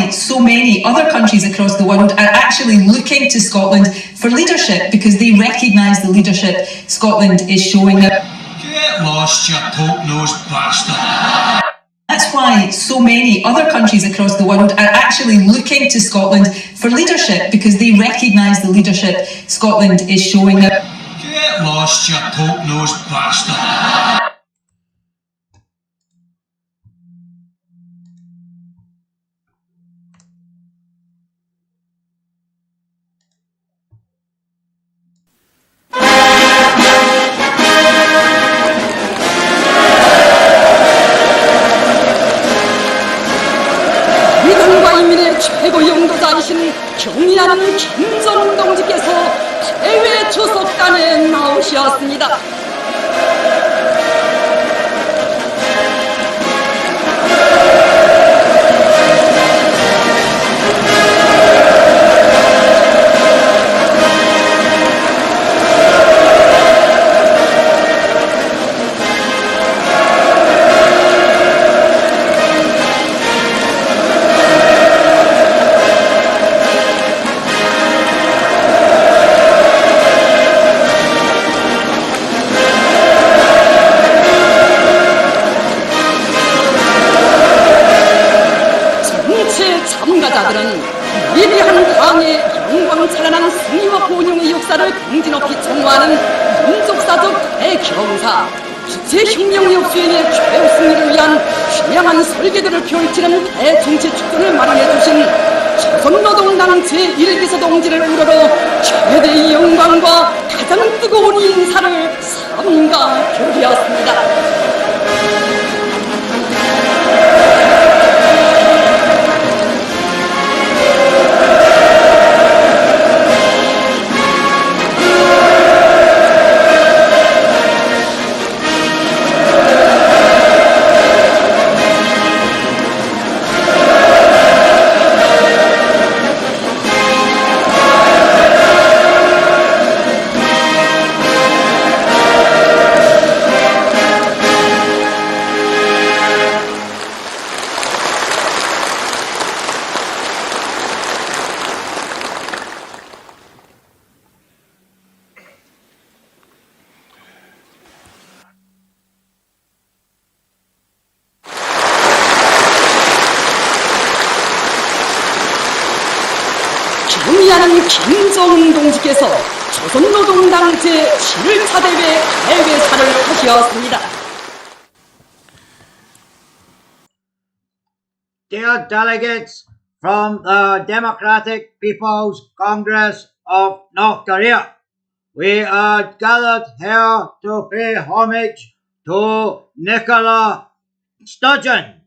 why so many other countries across the world are actually looking to Scotland for leadership, because they recognise the leadership Scotland is showing. Get lost, you poke-nosed bastard. That's why so many other countries across the world are actually looking to Scotland for leadership, because they recognise the leadership Scotland is showing. Get lost, you poke-nosed bastard. 최고 영도자이신 경의하는 김정 동지께서 대회 주석단에 나오셨습니다. 참가자들은 위대한 왕의 영광 찬란한 승리와 번영의 역사를 긍지 높이 청구하는 민족사적 대경사, 기체혁명의 수행의 최후 승리를 위한 휘황한 설계들을 펼치는 대정치 축전을 마련해주신 조선노동당 제1기서 동지를 우러러 최대의 영광과 가장 뜨거운 인사를 삼가 드렸습니다. 경의하는 김정 동지께서 조선노동당 제7차 대회 대회사를 하셨습니다. Dear delegates from the Democratic People's Congress of North Korea, we are gathered here to pay homage to Nicola Sturgeon,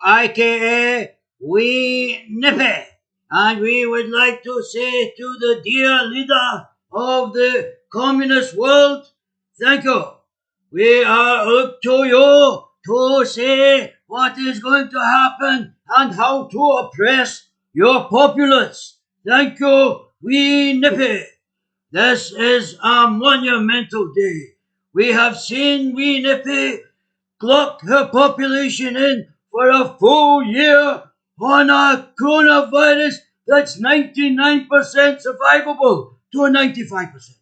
aka Wee Nippy. And we would like to say to the dear leader of the communist world, thank you. We are up to you to say what is going to happen and how to oppress your populace. Thank you, Wee Nippy. This is a monumental day. We have seen Wee Nippy clock her population in for a full year on a coronavirus that's 99% survivable to 95%.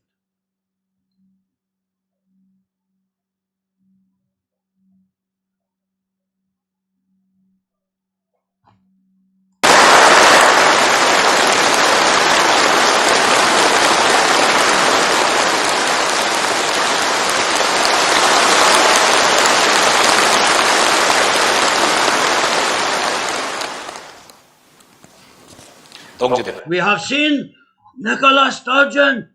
We have seen Nicola Sturgeon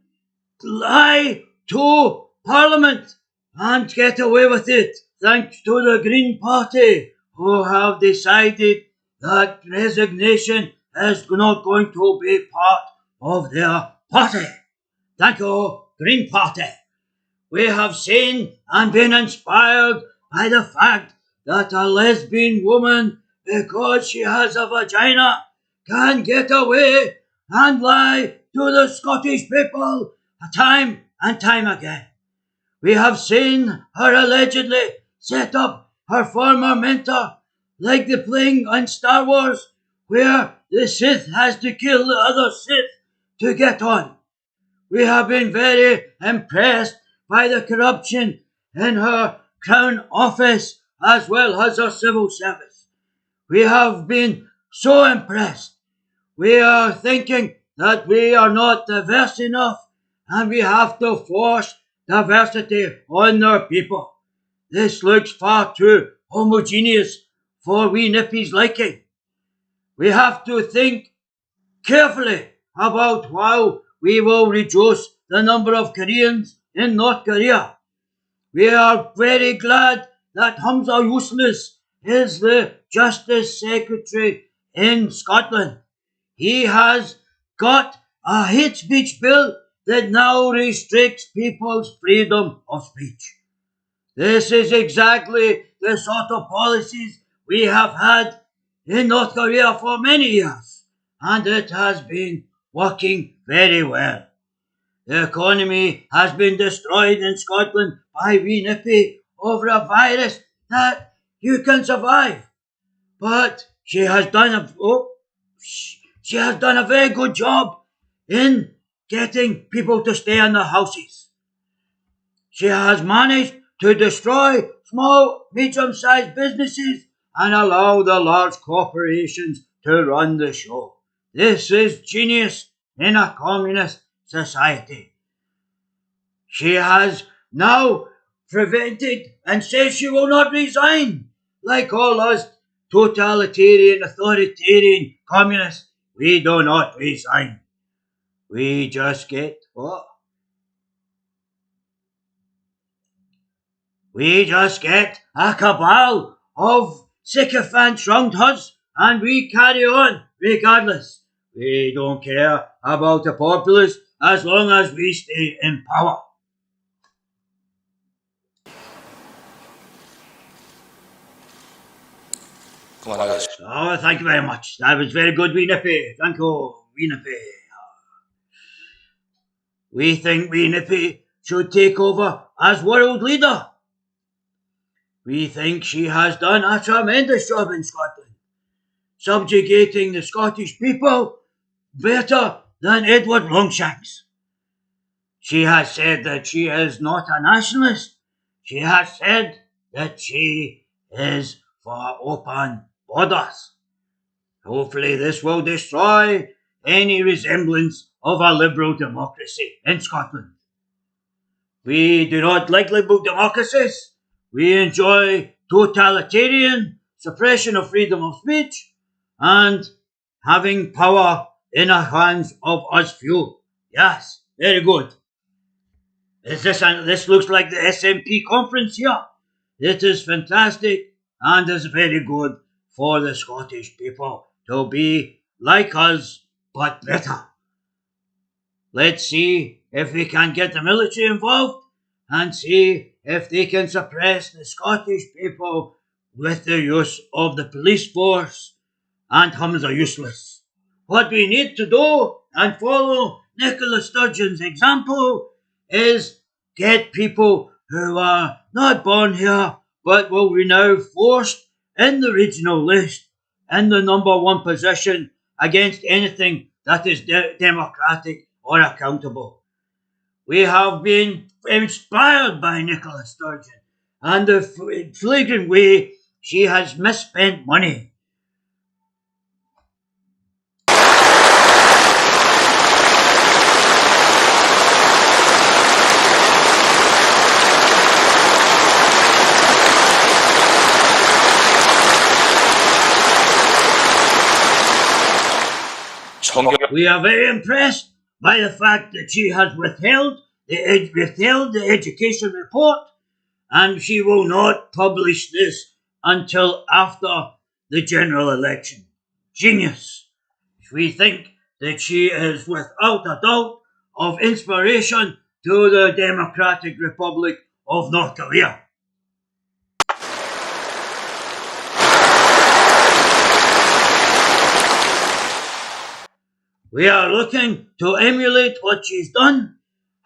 lie to Parliament and get away with it, thanks to the Green Party, who have decided that resignation is not going to be part of their party. Thank you, Green Party. We have seen and been inspired by the fact that a lesbian woman, because she has a vagina, can get away and lie to the Scottish people time and time again. We have seen her allegedly set up her former mentor, like the playing on Star Wars, where the Sith has to kill the other Sith to get on. We have been very impressed by the corruption in her Crown Office as well as her civil service. We have been so impressed. We are thinking that we are not diverse enough and we have to force diversity on our people. This looks far too homogeneous for wee Nippy's liking. We have to think carefully about how we will reduce the number of Koreans in North Korea. We are very glad that Hamza Useless is the Justice Secretary in Scotland. He has got a hate speech bill that now restricts people's freedom of speech. This is exactly the sort of policies we have had in North Korea for many years, and it has been working very well. The economy has been destroyed in Scotland by wee Nippy over a virus that you can survive. But she has done a very good job in getting people to stay in their houses. She has managed to destroy small, medium-sized businesses and allow the large corporations to run the show. This is genius in a communist society. She has now prevented and says she will not resign. Like all us totalitarian, authoritarian communists, we do not resign. We just get what? We just get a cabal of sycophants round us and we carry on regardless. We don't care about the populace as long as we stay in power. 그만하겠습니다. Oh, thank you very much. That was very good, wee Nippy. Thank you, wee Nippy. We think wee Nippy should take over as world leader. We think she has done a tremendous job in Scotland, subjugating the Scottish people better than Edward Longshanks. She has said that she is not a nationalist. She has said that she is for open borders. Hopefully this will destroy any resemblance of a liberal democracy in Scotland. We do not like liberal democracies. We enjoy totalitarian suppression of freedom of speech and having power in the hands of us few. Yes, very good. This looks like the SNP conference here. It is fantastic and is very good for the Scottish people to be like us, but better. Let's see if we can get the military involved and see if they can suppress the Scottish people with the use of the police force and Humza Useless. What we need to do and follow Nicola Sturgeon's example is get people who are not born here but will be now forced in the regional list in the number one position against anything that is democratic or accountable. We have been inspired by Nicola Sturgeon and the flagrant way she has misspent money. We are very impressed by the fact that she has withheld the education report and she will not publish this until after the general election. Genius. We think that she is without a doubt of inspiration to the Democratic Republic of North Korea. We are looking to emulate what she's done,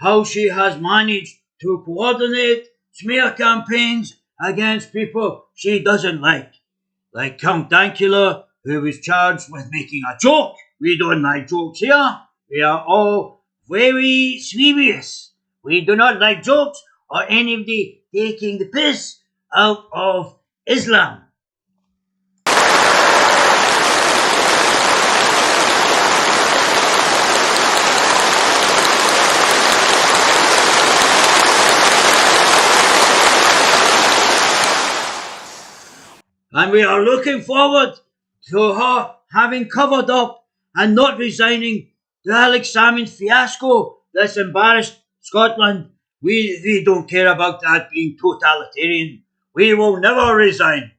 how she has managed to coordinate smear campaigns against people she doesn't like Count Dankula, who was charged with making a joke. We don't like jokes here. We are all very serious. We do not like jokes or anybody taking the piss out of Islam. And we are looking forward to her having covered up and not resigning the Alex Salmond fiasco that's embarrassed Scotland. We don't care about that being totalitarian. We will never resign.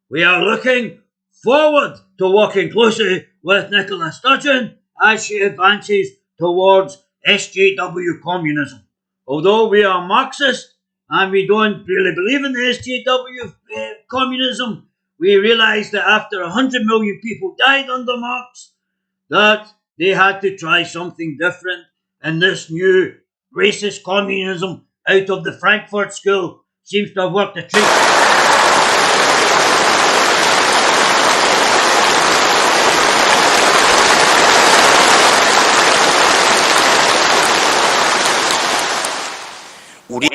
We are looking forward to working closely with Nicola Sturgeon as she advances towards SJW communism. Although we are Marxist and we don't really believe in the SJW communism, we realise that after 100 million people died under Marx, that they had to try something different, and this new racist communism out of the Frankfurt School seems to have worked a treat.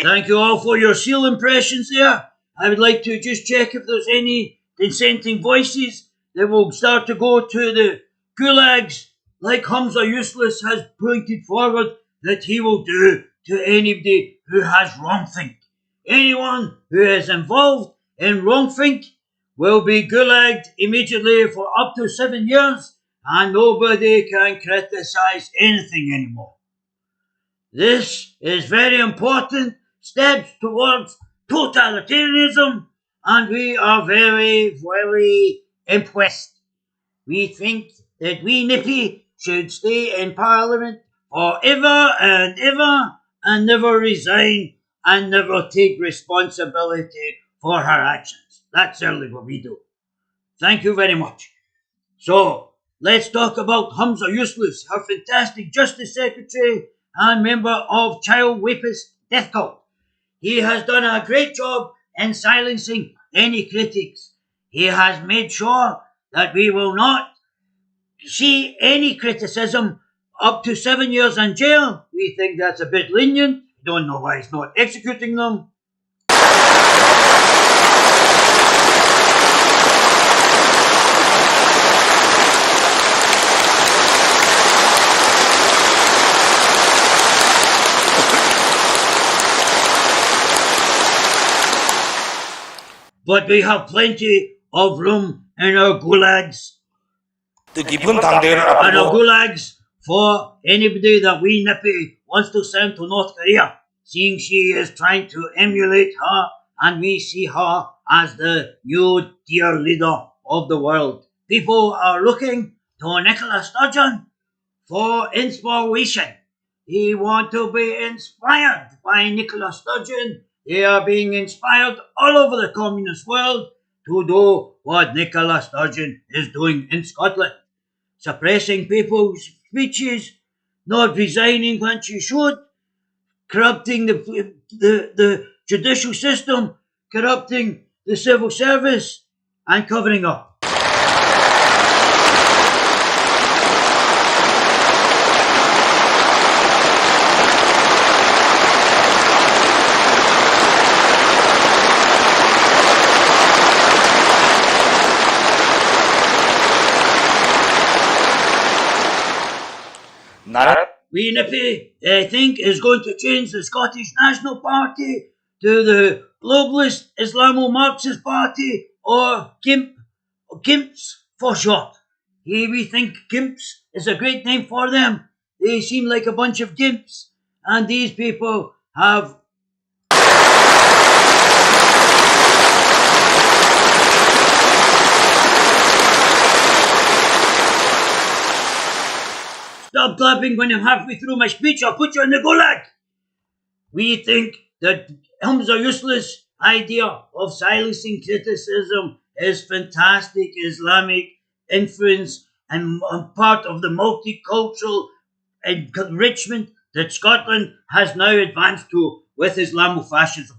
Thank you all for your seal impressions there. I would like to just check if there's any dissenting voices that will start to go to the gulags, like Hamza Useless has pointed forward that he will do to anybody who has wrongthink. Anyone who is involved in wrongthink will be gulagged immediately for up to 7 years, and nobody can criticise anything anymore. This is very important steps towards totalitarianism, and we are very, very impressed. We think that we Nippy should stay in Parliament forever and ever and never resign and never take responsibility for her actions. That's certainly what we do. Thank you very much. So, let's talk about Hamza Useless, her fantastic Justice Secretary and member of Child Rapist Death Cult. He has done a great job in silencing any critics. He has made sure that we will not see any criticism up to 7 years in jail. We think that's a bit lenient. Don't know why he's not executing them. But we have plenty of room in our gulags. 뜻깊은 당대회를 And our 앞두고 gulags for anybody that we Nippy wants to send to North Korea, seeing she is trying to emulate her, and we see her as the new dear leader of the world. People are looking to Nicola Sturgeon for inspiration. They want to be inspired by Nicola Sturgeon. They are being inspired all over the communist world to do what Nicola Sturgeon is doing in Scotland. Suppressing people's speeches, not resigning when she should, corrupting the judicial system, corrupting the civil service, and covering up. 나는 We Nippy, I think, is going to change the Scottish National Party to the Globalist Islamo-Marxist Party, or GIMPs for short. We think GIMPs is a great name for them. They seem like a bunch of gimps, and these people have Stop clapping when I'm halfway through my speech. I'll put you in the gulag. We think that Hamza Useless' idea of silencing criticism is fantastic Islamic influence and part of the multicultural enrichment that Scotland has now advanced to with Islamofascism.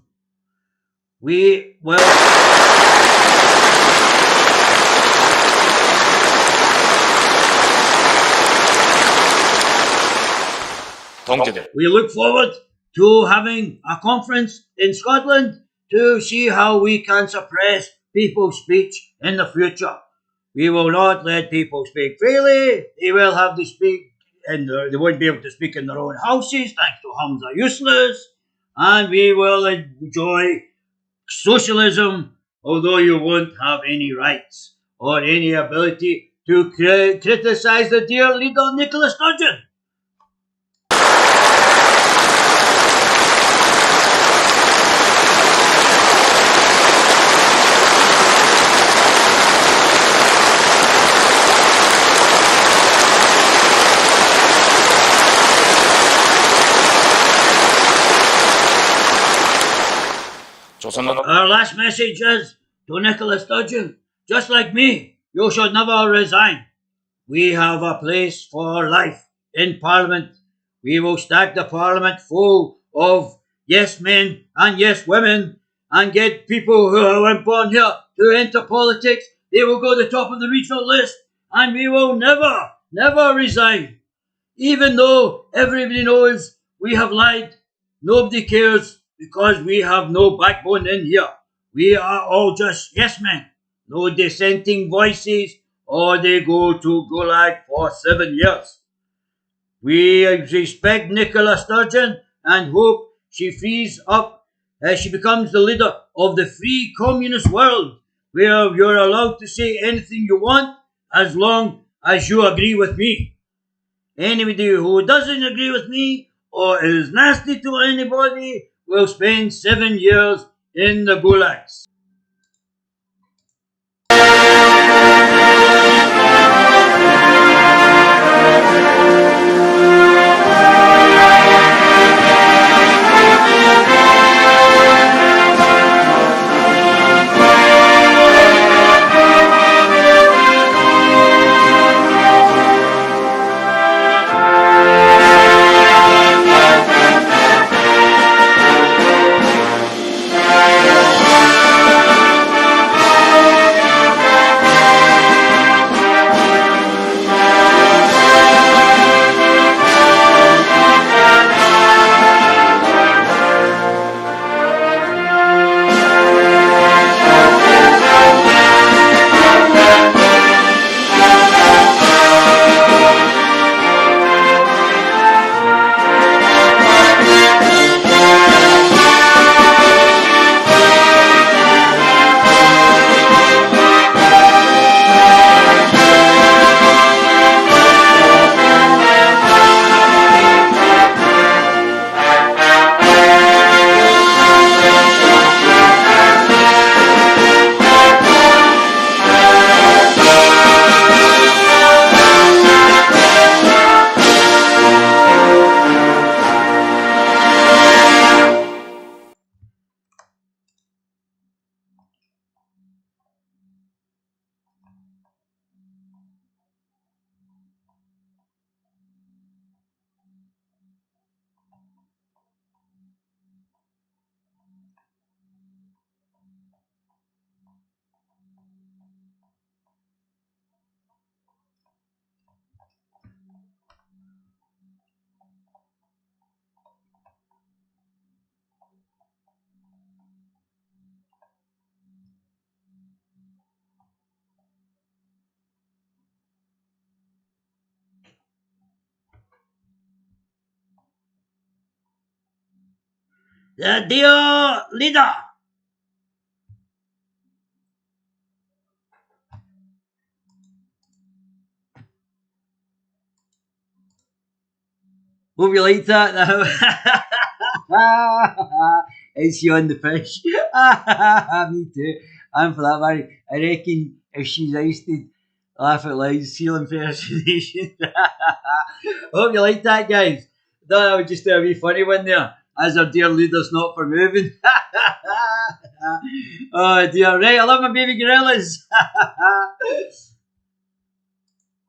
We will... 동지들, We look forward to having a conference in Scotland to see how we can suppress people's speech in the future. We will not let people speak freely. They will have to speak, and they won't be able to speak in their own houses thanks to Hamza Useless. And we will enjoy socialism, although you won't have any rights or any ability to criticize the dear leader Nicola Sturgeon. 조선노동 Our last message is to Nicola Sturgeon. Just like me, you should never resign. We have a place for life in Parliament. We will stack the Parliament full of yes men and yes women and get people who weren't born here to enter politics. They will go to the top of the regional list and we will never resign. Even though everybody knows we have lied, nobody cares because we have no backbone in here. We are all just yes men, no dissenting voices, or they go to Gulag for 7 years. We respect Nicola Sturgeon and hope she frees up as she becomes the leader of the free communist world, where you're allowed to say anything you want as long as you agree with me. Anybody who doesn't agree with me or is nasty to anybody will spend 7 years in the gulags. The dear leader. Hope you liked that. It's you on the fish. Me too. I'm for that, man. I reckon if she's ousted, laugh out loud, seal impersonation. Hope you liked that, guys. Thought that would just do a wee funny one there, as our dear leader's not for moving. Oh dear, right, I love my baby gorillas.